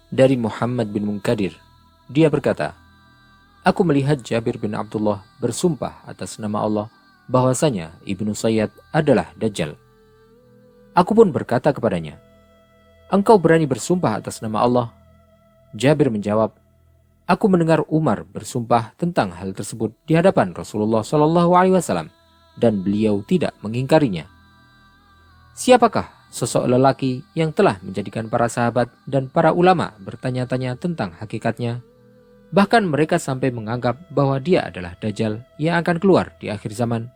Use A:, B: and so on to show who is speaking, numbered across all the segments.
A: Dari Muhammad bin Munkadir, dia berkata, aku melihat Jabir bin Abdullah bersumpah atas nama Allah bahwasanya Ibnu Sayyad adalah Dajjal. Aku pun berkata kepadanya, engkau berani bersumpah atas nama Allah? Jabir menjawab, aku mendengar Umar bersumpah tentang hal tersebut di hadapan Rasulullah SAW dan beliau tidak mengingkarinya. Siapakah sosok lelaki yang telah menjadikan para sahabat dan para ulama bertanya-tanya tentang hakikatnya? Bahkan mereka sampai menganggap bahwa dia adalah Dajjal yang akan keluar di akhir zaman.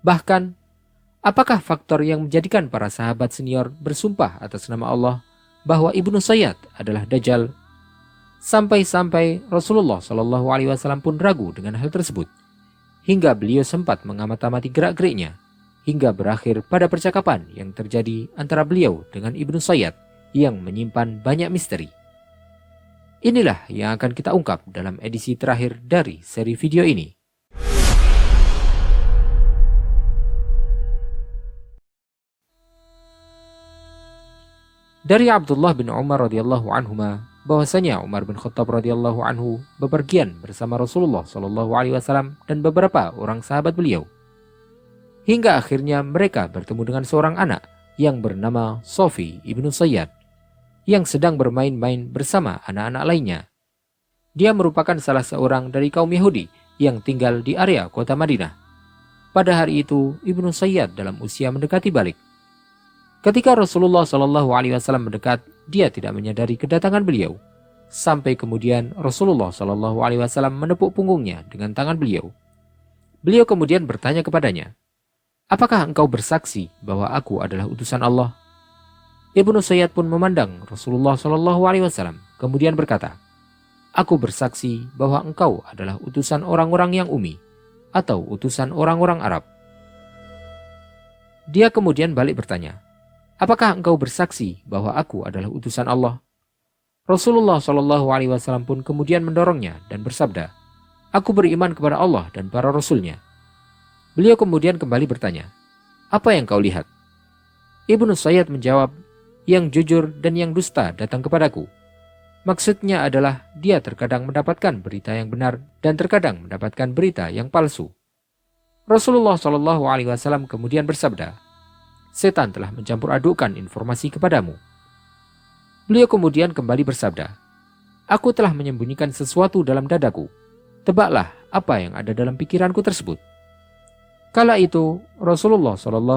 A: Bahkan, apakah faktor yang menjadikan para sahabat senior bersumpah atas nama Allah bahwa Ibnu Sayyad adalah Dajjal? Sampai-sampai Rasulullah SAW pun ragu dengan hal tersebut, hingga beliau sempat mengamati gerak-geriknya, hingga berakhir pada percakapan yang terjadi antara beliau dengan Ibnu Sayyad yang menyimpan banyak misteri. Inilah yang akan kita ungkap dalam edisi terakhir dari seri video ini. Dari Abdullah bin Umar radhiyallahu anhuma bahwasanya Umar bin Khattab radhiyallahu anhu bepergian bersama Rasulullah SAW dan beberapa orang sahabat beliau. Hingga akhirnya mereka bertemu dengan seorang anak yang bernama Sofi ibnu Sayyad yang sedang bermain-main bersama anak-anak lainnya. Dia merupakan salah seorang dari kaum Yahudi yang tinggal di area kota Madinah. Pada hari itu, Ibnu Sayyad dalam usia mendekati balik. Ketika Rasulullah SAW mendekat, dia tidak menyadari kedatangan beliau. Sampai kemudian Rasulullah SAW menepuk punggungnya dengan tangan beliau. Beliau kemudian bertanya kepadanya, apakah engkau bersaksi bahwa aku adalah utusan Allah? Ibnu Sayyad pun memandang Rasulullah SAW, kemudian berkata, aku bersaksi bahwa engkau adalah utusan orang-orang yang Ummi, atau utusan orang-orang Arab. Dia kemudian balik bertanya, apakah engkau bersaksi bahwa aku adalah utusan Allah? Rasulullah SAW pun kemudian mendorongnya dan bersabda, aku beriman kepada Allah dan para Rasulnya. Beliau kemudian kembali bertanya, apa yang kau lihat? Ibnu Sayyad menjawab, yang jujur dan yang dusta datang kepadaku. Maksudnya adalah dia terkadang mendapatkan berita yang benar dan terkadang mendapatkan berita yang palsu. Rasulullah SAW kemudian bersabda, setan telah mencampur adukkan informasi kepadamu. Beliau kemudian kembali bersabda, aku telah menyembunyikan sesuatu dalam dadaku. Tebaklah apa yang ada dalam pikiranku tersebut. Kala itu Rasulullah SAW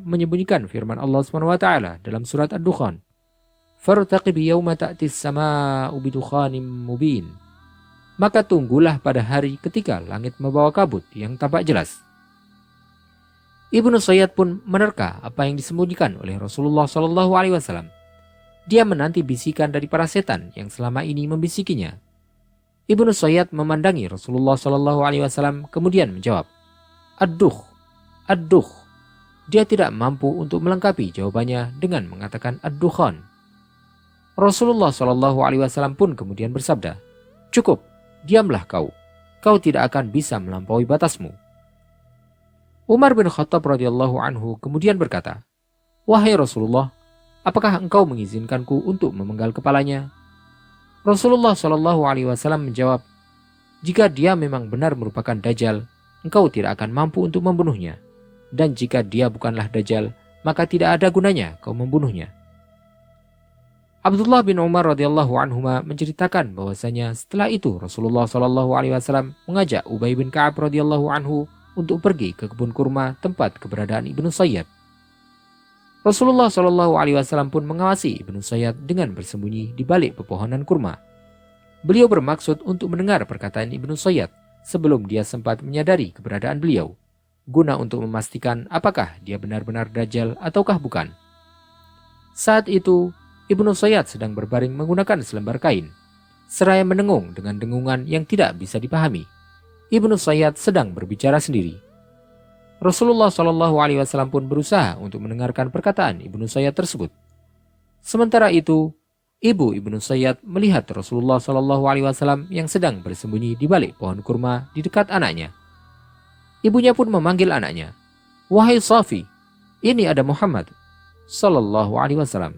A: menyembunyikan firman Allah SWT dalam surat Ad-Dukhan, "Fartaqib yawma ta'tis sama'u bidukhanim mubin." Maka tunggulah pada hari ketika langit membawa kabut yang tampak jelas. Ibnu Sayyad pun menerka apa yang disembunyikan oleh Rasulullah SAW. Dia menanti bisikan dari para setan yang selama ini membisikinya. Ibnu Sayyad memandangi Rasulullah SAW kemudian menjawab, Ad-duh. Dia tidak mampu untuk melengkapi jawabannya dengan mengatakan ad-dukhan. Rasulullah SAW pun kemudian bersabda, cukup, diamlah kau. Kau tidak akan bisa melampaui batasmu. Umar bin Khattab radhiyallahu anhu kemudian berkata, wahai Rasulullah, apakah engkau mengizinkanku untuk memenggal kepalanya? Rasulullah SAW menjawab, jika dia memang benar merupakan Dajjal, engkau tidak akan mampu untuk membunuhnya. Dan jika dia bukanlah Dajjal, maka tidak ada gunanya kau membunuhnya. Abdullah bin Umar radhiyallahu anhuma menceritakan bahwasanya setelah itu Rasulullah SAW mengajak Ubay bin Ka'ab radhiyallahu anhu untuk pergi ke kebun kurma tempat keberadaan Ibnu Sayyad. Rasulullah SAW pun mengawasi Ibnu Sayyad dengan bersembunyi di balik pepohonan kurma. Beliau bermaksud untuk mendengar perkataan Ibnu Sayyad sebelum dia sempat menyadari keberadaan beliau, guna untuk memastikan apakah dia benar-benar Dajjal ataukah bukan. Saat itu, Ibnu Sayyad sedang berbaring menggunakan selembar kain, seraya mendengung dengan dengungan yang tidak bisa dipahami. Ibnu Sayyad sedang berbicara sendiri. Rasulullah SAW pun berusaha untuk mendengarkan perkataan Ibnu Sayyad tersebut. Sementara itu, ibu Ibnu Sayyad melihat Rasulullah SAW yang sedang bersembunyi di balik pohon kurma di dekat anaknya. Ibunya pun memanggil anaknya, wahai Safi, ini ada Muhammad SAW.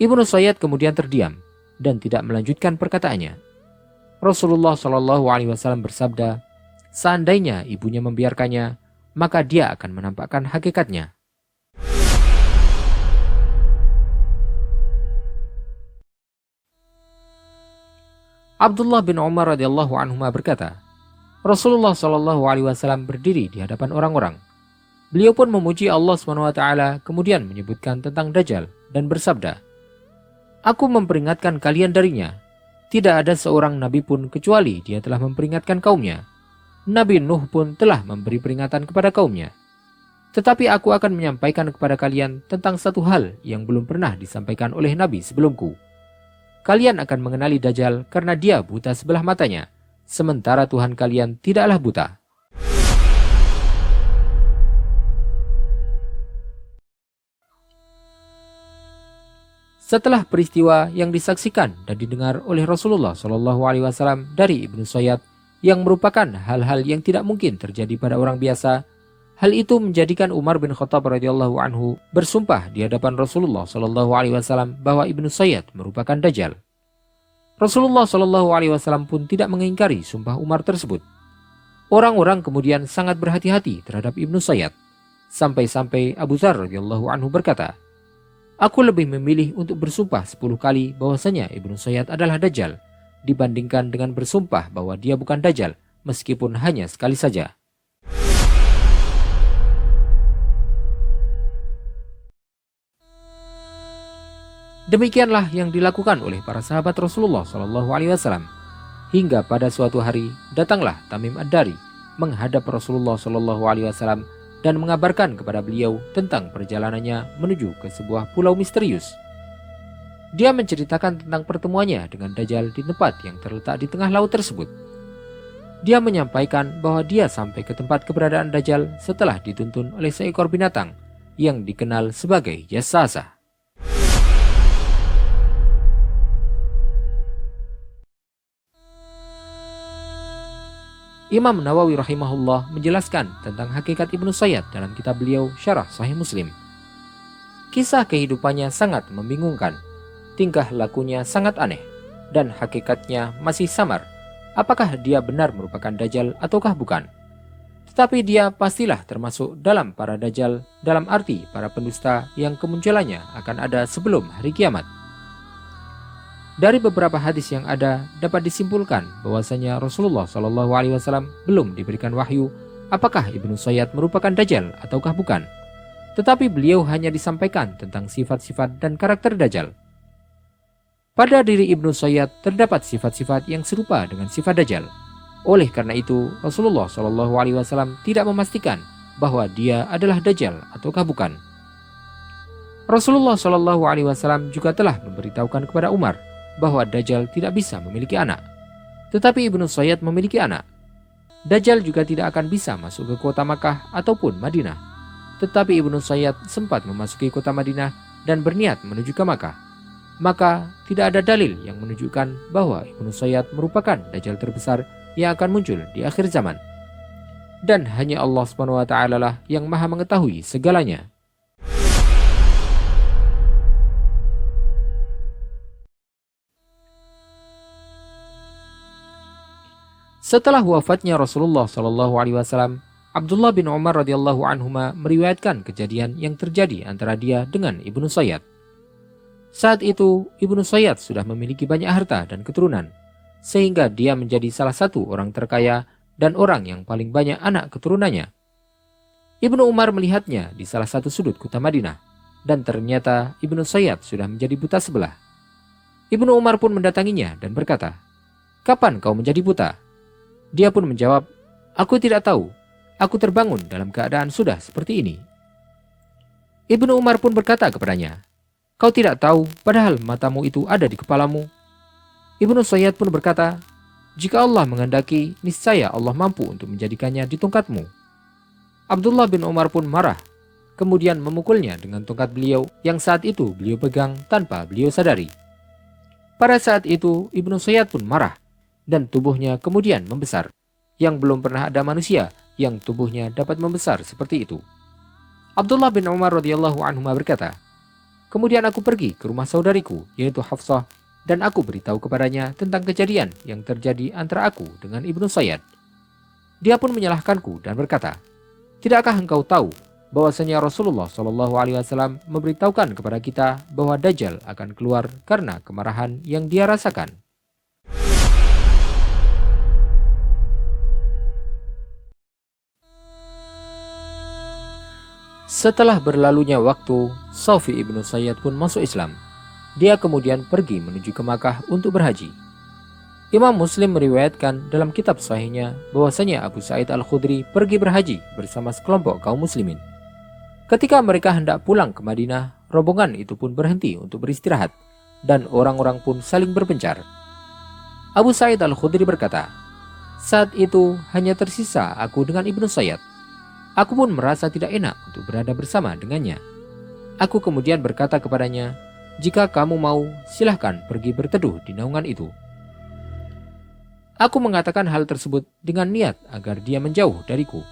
A: Ibnu Sayyad kemudian terdiam dan tidak melanjutkan perkataannya. Rasulullah Shallallahu Alaihi Wasallam bersabda, seandainya ibunya membiarkannya, maka dia akan menampakkan hakikatnya. Abdullah bin Umar radhiyallahu anhuma berkata, Rasulullah Shallallahu Alaihi Wasallam berdiri di hadapan orang-orang. Beliau pun memuji Allah SWT, kemudian menyebutkan tentang Dajjal dan bersabda, Aku memperingatkan kalian darinya. Tidak ada seorang nabi pun kecuali dia telah memperingatkan kaumnya. Nabi Nuh pun telah memberi peringatan kepada kaumnya. Tetapi aku akan menyampaikan kepada kalian tentang satu hal yang belum pernah disampaikan oleh nabi sebelumku. Kalian akan mengenali Dajjal karena dia buta sebelah matanya, sementara Tuhan kalian tidaklah buta. Setelah peristiwa yang disaksikan dan didengar oleh Rasulullah SAW dari Ibnu Sayyad yang merupakan hal-hal yang tidak mungkin terjadi pada orang biasa, hal itu menjadikan Umar bin Khattab radhiyallahu anhu bersumpah di hadapan Rasulullah SAW bahwa Ibnu Sayyad merupakan Dajjal. Rasulullah SAW pun tidak mengingkari sumpah Umar tersebut. Orang-orang kemudian sangat berhati-hati terhadap Ibnu Sayyad, sampai-sampai Abu Dzar radhiyallahu anhu berkata, Aku lebih memilih untuk bersumpah 10 kali bahwasanya Ibnu Sayyad adalah Dajjal dibandingkan dengan bersumpah bahwa dia bukan Dajjal meskipun hanya sekali saja. Demikianlah yang dilakukan oleh para sahabat Rasulullah SAW. Hingga pada suatu hari datanglah Tamim Ad-Dari menghadap Rasulullah SAW dan mengabarkan kepada beliau tentang perjalanannya menuju ke sebuah pulau misterius. Dia menceritakan tentang pertemuannya dengan Dajjal di tempat yang terletak di tengah laut tersebut. Dia menyampaikan bahwa dia sampai ke tempat keberadaan Dajjal setelah dituntun oleh seekor binatang yang dikenal sebagai Jassasa. Imam Nawawi rahimahullah menjelaskan tentang hakikat Ibnu Sayyad dalam kitab beliau Syarah Sahih Muslim. Kisah kehidupannya sangat membingungkan, tingkah lakunya sangat aneh, dan hakikatnya masih samar. Apakah dia benar merupakan Dajjal ataukah bukan? Tetapi dia pastilah termasuk dalam para Dajjal, dalam arti para pendusta yang kemunculannya akan ada sebelum hari kiamat. Dari beberapa hadis yang ada dapat disimpulkan bahwasanya Rasulullah SAW belum diberikan wahyu apakah Ibnu Sayyad merupakan Dajjal ataukah bukan. Tetapi beliau hanya disampaikan tentang sifat-sifat dan karakter Dajjal. Pada diri Ibnu Sayyad terdapat sifat-sifat yang serupa dengan sifat Dajjal. Oleh karena itu Rasulullah SAW tidak memastikan bahwa dia adalah Dajjal ataukah bukan. Rasulullah SAW juga telah memberitahukan kepada Umar bahwa Dajjal tidak bisa memiliki anak. Tetapi Ibnu Sayyad memiliki anak. Dajjal juga tidak akan bisa masuk ke kota Makkah ataupun Madinah. Tetapi Ibnu Sayyad sempat memasuki kota Madinah dan berniat menuju ke Makkah. Maka tidak ada dalil yang menunjukkan bahwa Ibnu Sayyad merupakan Dajjal terbesar yang akan muncul di akhir zaman. Dan hanya Allah SWT lah yang maha mengetahui segalanya. Setelah wafatnya Rasulullah SAW, Abdullah bin Umar radhiyallahu anhuma meriwayatkan kejadian yang terjadi antara dia dengan Ibnu Sayyad. Saat itu Ibnu Sayyad sudah memiliki banyak harta dan keturunan, sehingga dia menjadi salah satu orang terkaya dan orang yang paling banyak anak keturunannya. Ibnu Umar melihatnya di salah satu sudut kota Madinah, dan ternyata Ibnu Sayyad sudah menjadi buta sebelah. Ibnu Umar pun mendatanginya dan berkata, "Kapan kau menjadi buta?" Dia pun menjawab, "Aku tidak tahu. Aku terbangun dalam keadaan sudah seperti ini." Ibnu Umar pun berkata kepadanya, "Kau tidak tahu padahal matamu itu ada di kepalamu?" Ibnu Sayyad pun berkata, "Jika Allah menghendaki, niscaya Allah mampu untuk menjadikannya di tongkatmu." Abdullah bin Umar pun marah, kemudian memukulnya dengan tongkat beliau yang saat itu beliau pegang tanpa beliau sadari. Pada saat itu Ibnu Sayyad pun marah, dan tubuhnya kemudian membesar, yang belum pernah ada manusia yang tubuhnya dapat membesar seperti itu. Abdullah bin Umar radhiyallahu anhu berkata, Kemudian aku pergi ke rumah saudariku, yaitu Hafsah, dan aku beritahu kepadanya tentang kejadian yang terjadi antara aku dengan Ibnu Sayyad. Dia pun menyalahkanku dan berkata, "Tidakkah engkau tahu bahwasanya Rasulullah SAW memberitahukan kepada kita bahwa Dajjal akan keluar karena kemarahan yang dia rasakan?" Setelah berlalunya waktu, Saufi ibnu Sayyad pun masuk Islam. Dia kemudian pergi menuju ke Makkah untuk berhaji. Imam Muslim meriwayatkan dalam kitab sahihnya bahwasanya Abu Sa'id Al-Khudri pergi berhaji bersama sekelompok kaum muslimin. Ketika mereka hendak pulang ke Madinah, rombongan itu pun berhenti untuk beristirahat dan orang-orang pun saling berpencar. Abu Sa'id Al-Khudri berkata, "Saat itu hanya tersisa aku dengan Ibnu Sayyad. Aku pun merasa tidak enak untuk berada bersama dengannya. Aku kemudian berkata kepadanya, 'Jika kamu mau, silahkan pergi berteduh di naungan itu.' Aku mengatakan hal tersebut dengan niat agar dia menjauh dariku.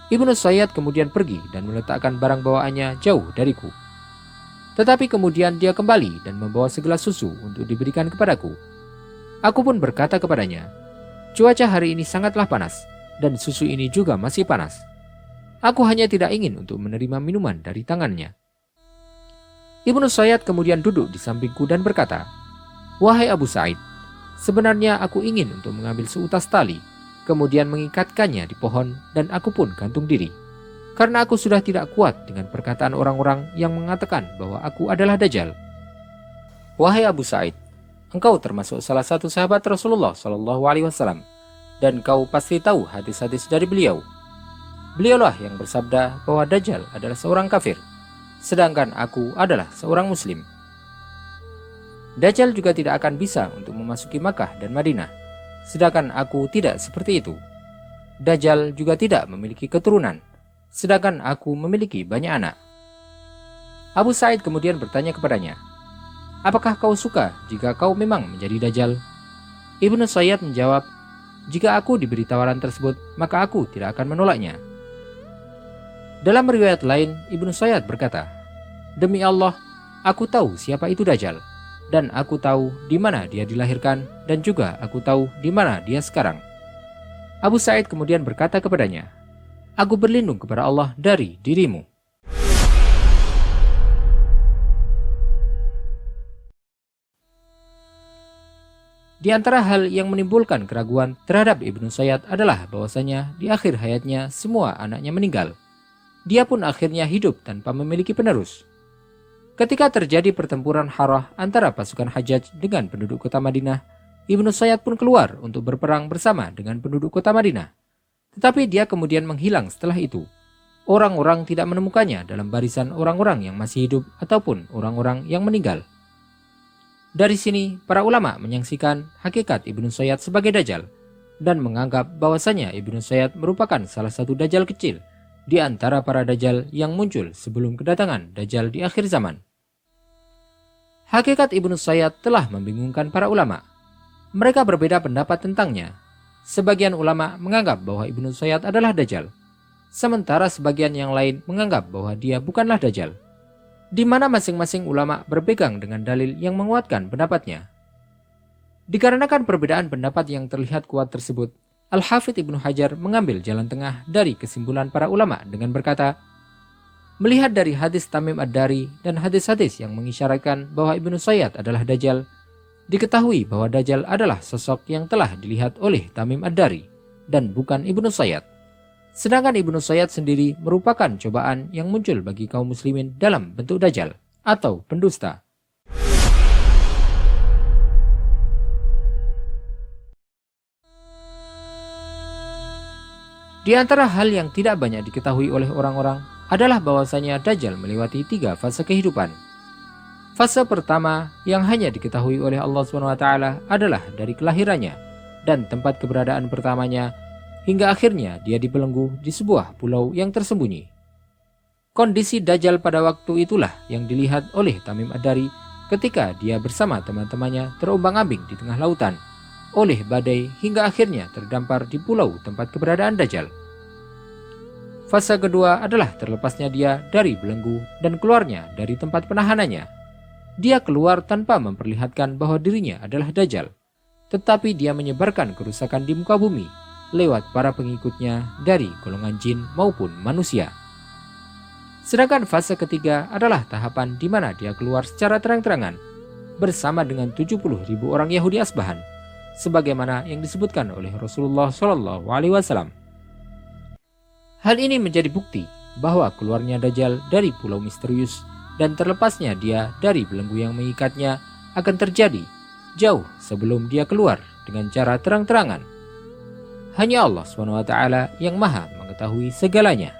A: Ibnu Sayyad kemudian pergi dan meletakkan barang bawaannya jauh dariku. Tetapi kemudian dia kembali dan membawa segelas susu untuk diberikan kepadaku. Aku pun berkata kepadanya, 'Cuaca hari ini sangatlah panas, dan susu ini juga masih panas. Aku hanya tidak ingin untuk menerima minuman dari tangannya.' Ibnu Sayyad kemudian duduk di sampingku dan berkata, 'Wahai Abu Sa'id, sebenarnya aku ingin untuk mengambil seutas tali, kemudian mengikatkannya di pohon dan aku pun gantung diri. Karena aku sudah tidak kuat dengan perkataan orang-orang yang mengatakan bahwa aku adalah Dajjal. Wahai Abu Sa'id, engkau termasuk salah satu sahabat Rasulullah SAW, dan kau pasti tahu hadis-hadis dari beliau. Beliaulah yang bersabda bahwa Dajjal adalah seorang kafir, sedangkan aku adalah seorang muslim. Dajjal juga tidak akan bisa untuk memasuki Makkah dan Madinah, sedangkan aku tidak seperti itu. Dajjal juga tidak memiliki keturunan, sedangkan aku memiliki banyak anak." Abu Sa'id kemudian bertanya kepadanya, "Apakah kau suka jika kau memang menjadi Dajjal?" Ibnu Sayyad menjawab, "Jika aku diberi tawaran tersebut, maka aku tidak akan menolaknya." Dalam riwayat lain, Ibnu Sayyad berkata, "Demi Allah, aku tahu siapa itu Dajjal, dan aku tahu di mana dia dilahirkan, dan juga aku tahu di mana dia sekarang." Abu Sa'id kemudian berkata kepadanya, "Aku berlindung kepada Allah dari dirimu." Di antara hal yang menimbulkan keraguan terhadap Ibnu Sayyad adalah bahwasanya di akhir hayatnya semua anaknya meninggal. Dia pun akhirnya hidup tanpa memiliki penerus. Ketika terjadi pertempuran Harrah antara pasukan Hajjaj dengan penduduk kota Madinah, Ibnu Sayyad pun keluar untuk berperang bersama dengan penduduk kota Madinah. Tetapi dia kemudian menghilang setelah itu. Orang-orang tidak menemukannya dalam barisan orang-orang yang masih hidup ataupun orang-orang yang meninggal. Dari sini, para ulama menyaksikan hakikat Ibnu Sayyad sebagai Dajjal dan menganggap bahwasanya Ibnu Sayyad merupakan salah satu Dajjal kecil di antara para Dajjal yang muncul sebelum kedatangan Dajjal di akhir zaman. Hakikat Ibnu Sayyad telah membingungkan para ulama. Mereka berbeda pendapat tentangnya. Sebagian ulama menganggap bahwa Ibnu Sayyad adalah Dajjal, sementara sebagian yang lain menganggap bahwa dia bukanlah Dajjal, di mana masing-masing ulama berpegang dengan dalil yang menguatkan pendapatnya. Dikarenakan perbedaan pendapat yang terlihat kuat tersebut, Al-Hafidz Ibnu Hajar mengambil jalan tengah dari kesimpulan para ulama dengan berkata, "Melihat dari hadis Tamim Ad-Dari dan hadis-hadis yang mengisyaratkan bahwa Ibnu Sayyad adalah Dajjal, diketahui bahwa Dajjal adalah sosok yang telah dilihat oleh Tamim Ad-Dari dan bukan Ibnu Sayyad. Sedangkan Ibnu Sayyad sendiri merupakan cobaan yang muncul bagi kaum muslimin dalam bentuk Dajjal atau pendusta." Di antara hal yang tidak banyak diketahui oleh orang-orang adalah bahwasanya Dajjal melewati 3 fase kehidupan. Fase pertama yang hanya diketahui oleh Allah SWT adalah dari kelahirannya dan tempat keberadaan pertamanya hingga akhirnya dia dibelenggu di sebuah pulau yang tersembunyi. Kondisi Dajjal pada waktu itulah yang dilihat oleh Tamim Ad-Dari ketika dia bersama teman-temannya terombang-ambing di tengah lautan oleh badai hingga akhirnya terdampar di pulau tempat keberadaan Dajjal. Fase kedua adalah terlepasnya dia dari belenggu dan keluarnya dari tempat penahanannya. Dia keluar tanpa memperlihatkan bahwa dirinya adalah Dajjal, tetapi dia menyebarkan kerusakan di muka bumi lewat para pengikutnya dari golongan jin maupun manusia. Sedangkan fase ketiga adalah tahapan di mana dia keluar secara terang-terangan bersama dengan 70.000 orang Yahudi Asbahan, sebagaimana yang disebutkan oleh Rasulullah SAW. Hal ini menjadi bukti bahwa keluarnya Dajjal dari pulau misterius dan terlepasnya dia dari belenggu yang mengikatnya akan terjadi jauh sebelum dia keluar dengan cara terang-terangan. Hanya Allah SWT yang maha mengetahui segalanya.